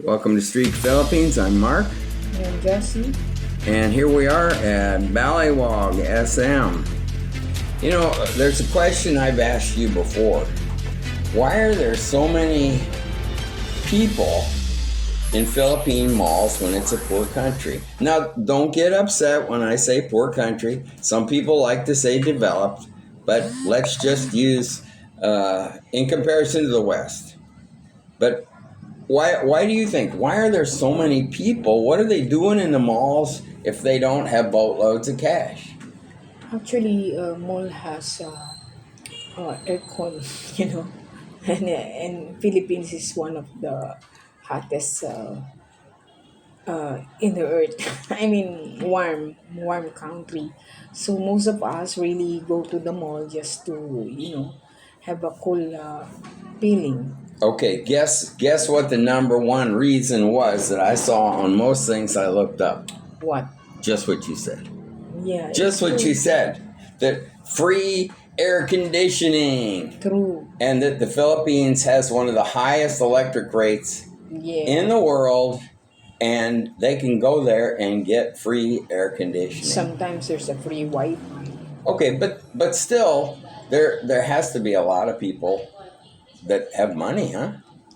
Welcome to Street Philippines. I'm Mark, And Jesse, and here we are at Ballywog, SM. You know, there's a question I've asked you before. Why are there so many people in Philippine malls when it's a poor country? Now, don't get upset when I say poor country. Some people like to say developed, but let's just use in comparison to the West. But why do you think? Why are there so many people? What are they doing in the malls if they don't have boatloads of cash? actually, mall has aircon, you know, and Philippines is one of the hottest in the earth. I mean, warm country. So most of us really go to the mall just to, have a cool feeling. Okay, guess what the number one reason was that I saw on most things I looked up. What? Just what you said. Yeah, Just it's what you true. said. That free air conditioning, True. and that the Philippines has one of the highest electric rates in Yeah. the world, and they can go there and get free air conditioning. Sometimes there's a free Wi-Fi. Okay, but still, there has to be a lot of people that have money, huh?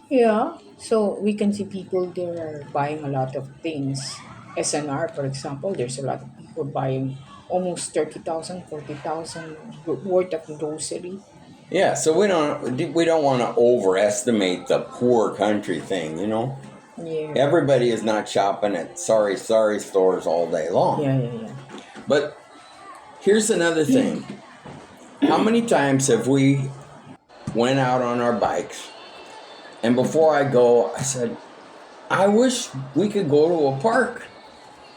Yeah, so we can see people there are buying a lot of things. SNR, for example, there's a lot of people buying almost 30,000, 40,000 worth of grocery. Yeah, so we don't want to overestimate the poor country thing, you know. Yeah, Everybody is not shopping at sorry stores all day long. yeah. But here's another thing. How many times have we went out on our bikes and before I go, I said, I wish we could go to a park.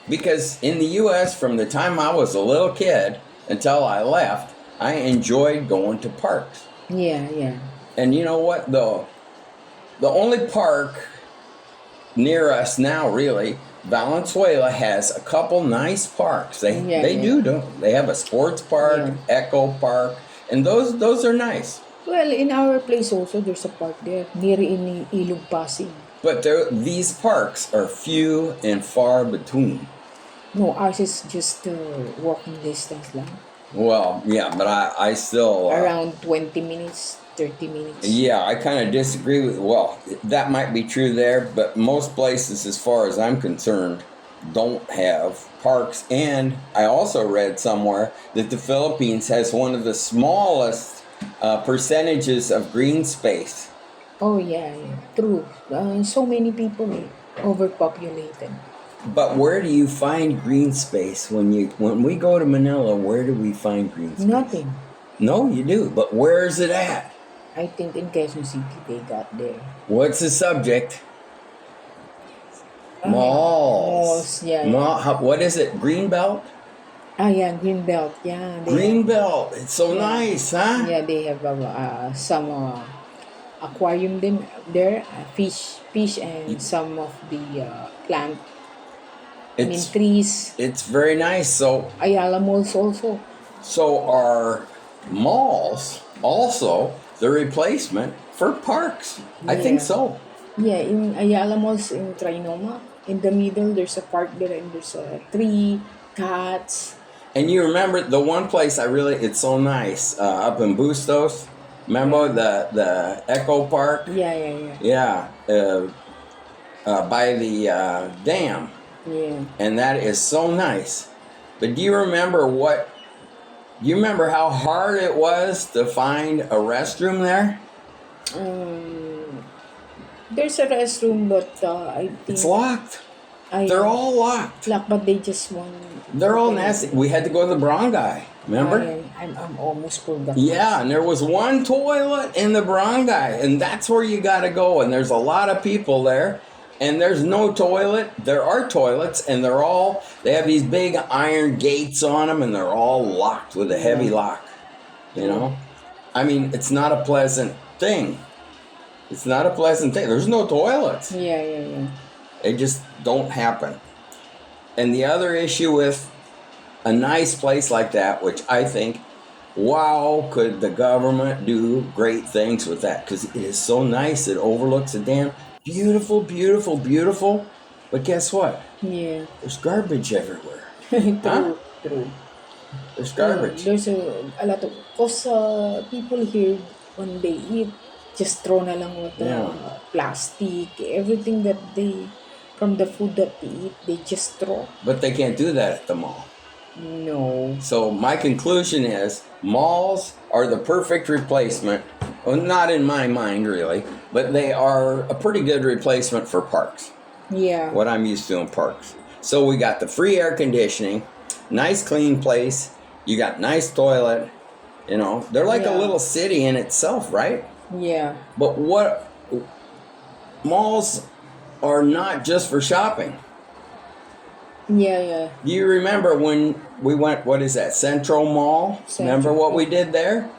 Because in the US, from the time I was a little kid until I left, I enjoyed going to parks. Yeah. And you know what? The only park near us now, really, Valenzuela has a couple nice parks. They Yeah. do, don't they? Have a sports park, Yeah. Echo Park, and those are nice. Well, in our place also, there's a park there, near in Ilog Pasig. But these parks are few and far between. No, ours is just walking distance lang. Well, yeah, but I still Around 20 minutes, 30 minutes. yeah, I kind of disagree with. Well, that might be true there, but most places, as far as I'm concerned, don't have parks. And I also read somewhere that the Philippines has one of the smallest percentages of green space. Oh, yeah. True. So many people, overpopulated. But where do you find green space when we go to Manila? Where do we find green space? Nothing. No, you do. But where is it at? I think in Quezon City they got there. What's the subject? Malls, Malls. yeah. What is it? Greenbelt? Yeah, Greenbelt. Yeah, Greenbelt. It's so yeah, nice, huh? yeah, they have some aquarium them there, fish, and some of the plant. I mean It's trees. it's very nice. Ayala malls also. So are malls also the replacement for parks? I think Yeah, so. yeah. In Ayala malls in Trinoma, in the middle there's a park there and there's a tree, cats. And you remember the one place it's so nice up in Bustos. Remember the Echo Park? Yeah. Yeah, by the dam, Yeah. and that is so nice. But do you remember what? You remember how hard it was to find a restroom there? Um, there's a restroom, but I It's think locked. I They're all locked. lock, but they just want. They're all open it. nasty. We had to go to the barangay. Remember? I'm almost forgot. Yeah, and there was one toilet in the barangay, and that's where you got to go. And there's a lot of people there, and there's no toilet. There are toilets, and they have these big iron gates on them, and they're all locked with a heavy lock. You know, I mean, it's not a pleasant thing. It's not a pleasant thing. There's no toilets. Yeah. They just don't happen. And the other issue with a nice place like that, which I think, wow, could the government do great things with that? Because it is so nice. It overlooks the dam. beautiful, beautiful, beautiful. But guess what? Yeah. There's garbage everywhere. Huh? True, true. There's garbage. There's a lot of, cause people here, when they eat, just throw na lang with the Yeah. plastic, everything that they, from the food that they eat, they just throw. But they can't do that at the mall. No. So my conclusion is malls are the perfect replacement. Well, not in my mind really, but they are a pretty good replacement for parks. Yeah. What I'm used to in parks. So we got the free air conditioning, nice clean place. You got nice toilet. You know, they're like a Yeah. little city in itself, right? Yeah. But what malls are not just for shopping. Yeah, yeah. Do you remember when we went, what is that, Central Mall? Remember Central. what we did there?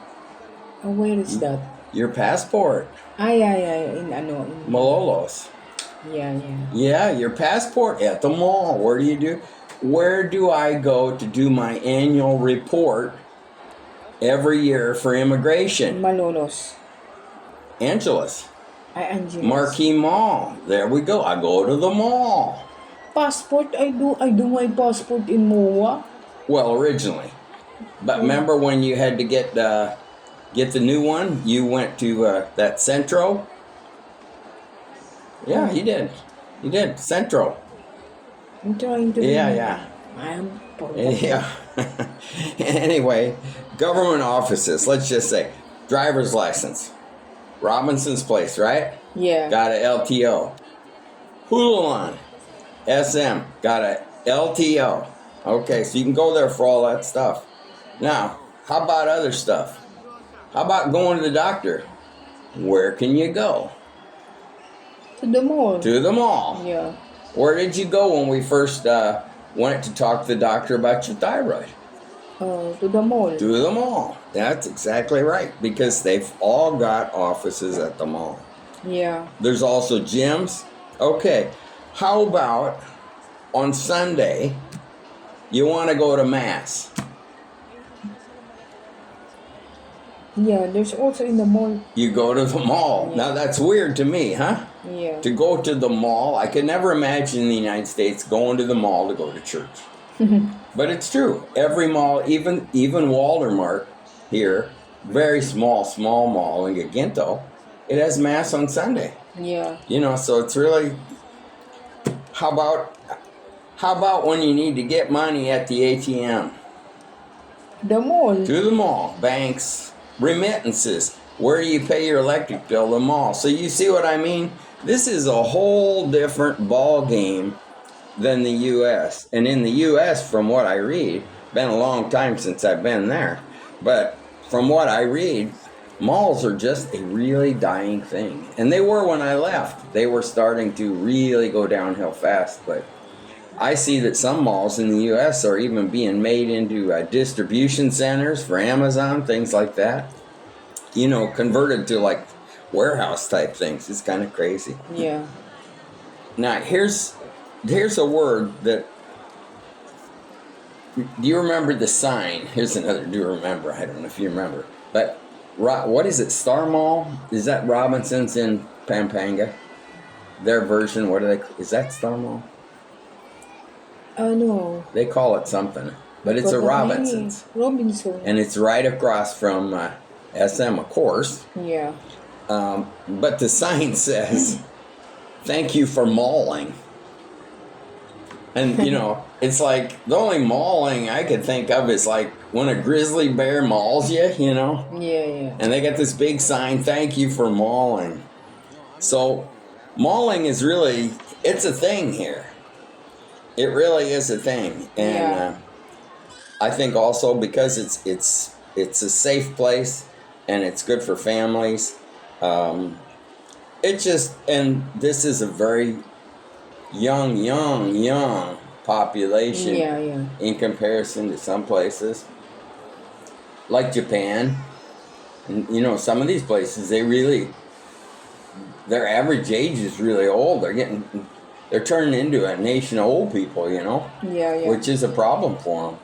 Where is that? Your passport, Yeah, yeah. In ano? In, Malolos. yeah, yeah. Yeah, your passport at the mall. Where do I go to do my annual report every year for immigration? Malolos. Angeles. Angeles. Marquee Mall. There we go. I go to the mall. Passport, I do my passport in MOA. Well, originally. But remember when you had to get the new one? You went to that Centro? Yeah, you did. You did. Centro. I'm trying to Yeah, remember. yeah. I'm Yeah. Anyway, government offices, let's just say driver's license. Robinson's Place, right? Yeah. Got a LTO. Hulalan, SM, got a LTO. Okay, so you can go there for all that stuff. Now, how about other stuff? How about going to the doctor? Where can you go? To the mall. To the mall. Yeah. Where did you go when we first went to talk to the doctor about your thyroid? To the mall. To the mall. That's exactly right, because they've all got offices at the mall. Yeah. There's also gyms. Okay, how about on Sunday, you want to go to Mass? Yeah, there's also in the mall. You go to the mall. Yeah. Now that's weird to me, huh? Yeah. To go to the mall. I could never imagine in the United States going to the mall to go to church. But it's true. Every mall, even Walmart here, very small mall in Gaginto, it has Mass on Sunday. Yeah. You know, so it's really, how about when you need to get money at the ATM? The mall. To the mall. Banks, remittances. Where do you pay your electric bill? The mall. So you see what I mean? This is a whole different ball game than the U.S. And in the U.S., from what I read, been a long time since I've been there, but from what I read, malls are just a really dying thing. And they were when I left. They were starting to really go downhill fast, but I see that some malls in the U.S. are even being made into distribution centers for Amazon, things like that. You know, converted to like warehouse type things. It's kind of crazy. Yeah. Now, here's a word that, do you remember the sign? Here's another do you remember. I don't know if you remember. But what is it, Star Mall? Is that Robinson's in Pampanga? Their version, is that Star Mall? No. They call it something. But it's a Robinson's. Robinson. And it's right across from SM, of course. Yeah. But the sign says, "Thank you for mauling." And, you know, it's like, the only mauling I could think of is like when a grizzly bear mauls you, you know? Yeah, yeah. And they got this big sign, "Thank you for mauling." So, mauling is really, it's a thing here. It really is a thing. And Yeah. I think also because it's a safe place and it's good for families. And this is a very young population Yeah, yeah. in comparison to some places like Japan. And, you know, some of these places, their average age is really old. They're turning into a nation of old people, you know, Yeah, yeah. which is a problem for them.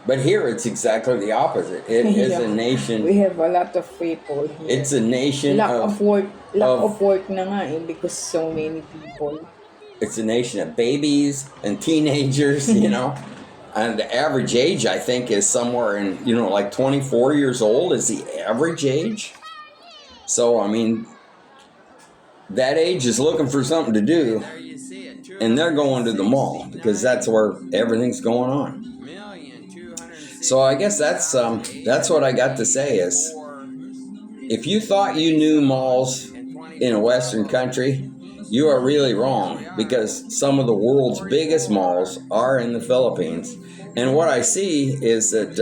But here it's exactly the opposite. It is a Yeah. nation. We have a lot of people here. It's a nation Lack of work, lack of of work na nga eh, because so many people. it's a nation of babies and teenagers, you know. And the average age, I think, is somewhere in, you know, like 24 years old is the average age. So, I mean, that age is looking for something to do, and they're going to the mall because that's where everything's going on. So I guess that's what I got to say is, if you thought you knew malls in a Western country, you are really wrong, because some of the world's biggest malls are in the Philippines. And what I see is that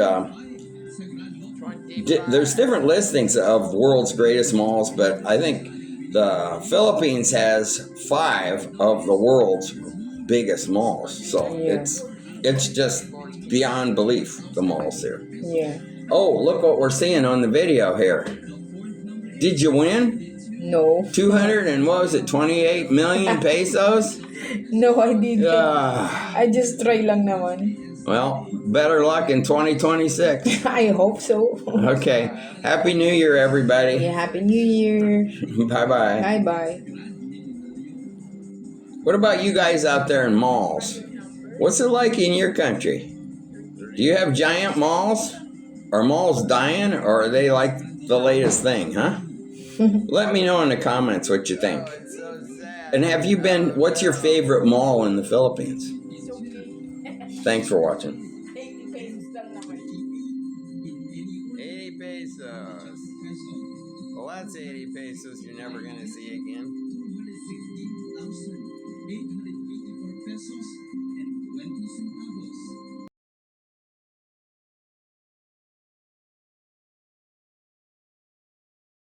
there's different listings of world's greatest malls, but I think the Philippines has 5 of the world's biggest malls. So Yeah. it's just beyond belief, the malls there. Yeah. Oh, look what we're seeing on the video here. Did you win? No. 200 and what was it, 28 million pesos? No, I didn't. Ah, I just try lang naman. well, better luck in 2026. I hope so. Okay. Happy New Year, everybody. Yeah, Happy New Year. Bye-bye. Bye bye. What about you guys out there in malls? What's it like in your country? Do you have giant malls? Are malls dying, or are they like the latest thing, huh? Let me know in the comments what you think. And what's your favorite mall in the Philippines? Thanks for watching. 80 pesos. Well, that's 80 pesos you're never going to see again.